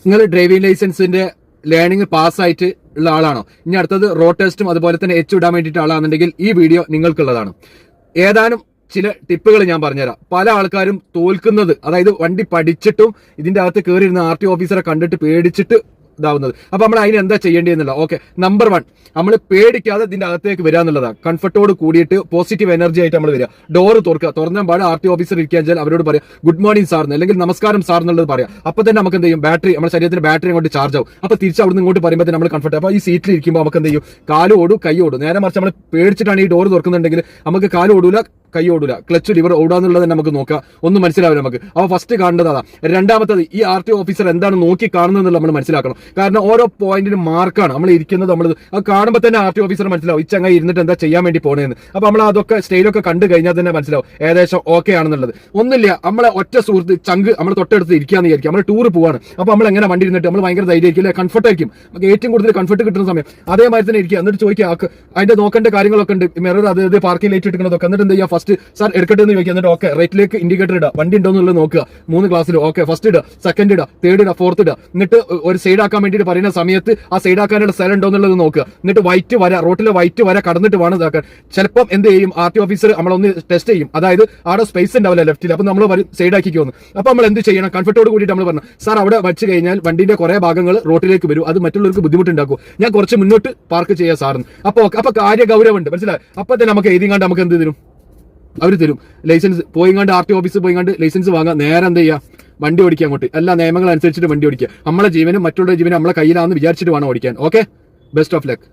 നിങ്ങൾ driving ലൈസൻസിന്റെ learning പാസ്സായിട്ട് ഉള്ള ആളാണോ? ഇനി അടുത്തത് റോഡ് ടെസ്റ്റും അതുപോലെ തന്നെ എച്ച് ഇടാൻ വേണ്ടിയിട്ട് ആളാണെന്നുണ്ടെങ്കിൽ ഈ വീഡിയോ നിങ്ങൾക്കുള്ളതാണ്. ഏതാനും ചില ടിപ്പുകൾ ഞാൻ പറഞ്ഞുതരാം. പല ആൾക്കാരും തോൽക്കുന്നത്, അതായത് വണ്ടി പഠിച്ചിട്ടും ഇതിന്റെ അകത്ത് കയറിയിരുന്ന RTO ഓഫീസറെ കണ്ടിട്ട് പേടിച്ചിട്ട് ഇതാവുന്നത്. അപ്പൊ നമ്മൾ അതിന് എന്താ ചെയ്യേണ്ടതെന്നുള്ള ഓക്കെ, നമ്പർ 1 നമ്മൾ പേടിക്കാതെ ഇതിന്റെ അകത്തേക്ക് വരിക എന്നുള്ളതാണ്. കംഫർട്ടോട് കൂടിയിട്ട് പോസിറ്റീവ് എനർജി ആയിട്ട് നമ്മൾ വരിക. ഡോറ് തുറക്കുക, തുറന്ന പാട് RTO ഓഫീസർ ഇരിക്കാൻ വെച്ചാൽ അവരോട് പറയാം ഗുഡ് മോർണിംഗ് സാർ അല്ലെങ്കിൽ നമസ്കാരം സാർ എന്നുള്ളത് പറയാം. അപ്പൊ തന്നെ നമുക്ക് എന്ത് ചെയ്യും, ബാറ്ററി നമ്മുടെ ശരീരത്തിന് ബാറ്ററി അങ്ങോട്ട് ചാർജ് ആവും. അപ്പൊ തിരിച്ച് അവിടെ നിന്ന് ഇങ്ങോട്ട് പറയുമ്പോൾ നമ്മൾ കംഫർട്ട്. അപ്പൊ ഈ സീറ്റിൽ ഇരിക്കുമ്പോൾ നമുക്ക് എന്ത് ചെയ്യും, കാല് ഓടും കൈ ഓടും. നേരെ മറിച്ച് നമ്മൾ പേടിച്ചിട്ടാണ് ഈ ഡോറ് തുറക്കുന്നുണ്ടെങ്കിൽ നമുക്ക് കാല് ഓടൂല കൈ ഓടൂല, ക്ലച്ച് ലിവർ ഓടാന്നുള്ളത് നമുക്ക് നോക്കാം, ഒന്നും മനസ്സിലാവില്ല നമുക്ക്. അപ്പൊ ഫസ്റ്റ് കാണേണ്ടത് അതാ. രണ്ടാമത്തത് ഈ RTO ഓഫീസർ എന്താണ് നോക്കി കാണുന്നത് നമ്മൾ മനസ്സിലാക്കണം. കാരണം ഓരോ പോയിന്റിന് മാർക്കാണ് നമ്മൾ ഇരിക്കുന്നത്. നമ്മൾ അത് കാണുമ്പോൾ തന്നെ RTO ഓഫീസർ മനസ്സിലാവും ഈ ചങ്ങായി ഇരുന്നിട്ട് എന്താ ചെയ്യാൻ വേണ്ടി പോണേന്ന്. അപ്പൊ നമ്മൾ അതൊക്കെ സ്റ്റൈലൊക്കെ കണ്ടു കഴിഞ്ഞാൽ തന്നെ മനസ്സിലാവും ഏകദേശം ഓക്കെ ആണെന്നുള്ളത്. ഒന്നുമില്ല, നമ്മളെ ഒറ്റ സുഹൃത്ത് ചങ്ക് നമ്മൾ തൊട്ടടുത്ത് ഇരിക്കാന്ന് വിചാരിക്കും, നമ്മൾ ടൂർ പോവാണ്. അപ്പൊ നമ്മൾ എങ്ങനെ വണ്ടി ഇരുന്നിട്ട് നമ്മൾ ഭയങ്കര ധൈര്യമായിരിക്കും അല്ലെ, കംഫർട്ട് ആയിരിക്കും. നമുക്ക് ഏറ്റവും കൂടുതൽ കംഫർട്ട് കിട്ടുന്ന സമയം അതേമാതിരി തന്നെ ഇരിക്കുക. എന്നിട്ട് ചോദിക്കുക അതിന്റെ നോക്കേണ്ട കാര്യങ്ങളൊക്കെ ഉണ്ട്, മിറർ അത് പാർക്കിംഗ് ലൈറ്റ് ഇട്ടിരിക്കുന്നതൊക്കെ. എന്നിട്ട് എന്താ ചെയ്യുക, ഫസ്റ്റ് സാർ എടുക്കട്ടെ എന്ന് ചോദിക്കുക. എന്നിട്ട് ഓക്കെ റൈറ്റിലേക്ക് ഇൻഡിക്കേറ്റർ ഇടുക, വണ്ടി ഉണ്ടോ എന്നുള്ളത് നോക്കുക. 3 ക്ലാസ്സിൽ ഓക്കെ ഫസ്റ്റ് ഇടുക, സെക്കൻഡ് ഇടുക, തേർഡ് ഇടുക, ഫോർത്ത് ഇടുക. എന്നിട്ട് ഒരു സൈഡ് ആക്കാൻ വേണ്ടിയിട്ട് പറയുന്ന സമയത്ത് ആ സൈഡ് ആക്കാനുള്ള സ്ഥലം ഉണ്ടോ എന്നുള്ളത് നോക്കുക. എന്നിട്ട് വൈറ്റ് വര, റോട്ടിലെ വൈറ്റ് വര കടന്നിട്ട് വേണം ഇതാക്കാൻ. ചിലപ്പം എന്ത് ചെയ്യും, RTO ഓഫീസർ നമ്മളൊന്ന് ടെസ്റ്റ് ചെയ്യും, അതായത് അവിടെ സ്പേസ് ഉണ്ടാവില്ല ലെഫ്റ്റിൽ. അപ്പൊ നമ്മൾ സൈഡ് ആക്കിക്കോന്ന്. അപ്പൊ നമ്മൾ എന്ത് ചെയ്യണം, കംഫർട്ടോട് കൂടിയിട്ട് നമ്മൾ പറഞ്ഞു സാർ അവിടെ വെച്ച് കഴിഞ്ഞാൽ വണ്ടിന്റെ കുറെ ഭാഗങ്ങൾ റോട്ടിലേക്ക് വരും, അത് മറ്റുള്ളവർക്ക് ബുദ്ധിമുട്ടുണ്ടാക്കും, ഞാൻ കുറച്ച് മുന്നോട്ട് പാർക്ക് ചെയ്യാൻ സാറിന്. അപ്പൊ കാര്യ ഗൗരവമുണ്ട്, മനസ്സിലായി? അപ്പൊ തന്നെ നമുക്ക് എഴുതിങ്ങാണ്ട് നമുക്ക് എന്ത് തരും, അവർ തരും ലൈസൻസ്. പോയിങ്ങാണ്ട് RTO ഓഫീസിൽ പോയിങ്ങാണ്ട് ലൈസൻസ് വാങ്ങാം, നേരെ എന്ത് ചെയ്യുക, വണ്ടി ഓടിക്കാൻ അങ്ങോട്ട്. എല്ലാ നിയമങ്ങൾ അനുസരിച്ചിട്ട് വണ്ടി ഓടിക്കുക. നമ്മളെ ജീവനും മറ്റുള്ള ജീവനും നമ്മളെ കയ്യിലാണെന്ന് വിചാരിച്ചിട്ട് വേണം ഓടിക്കാൻ. Okay, best of luck.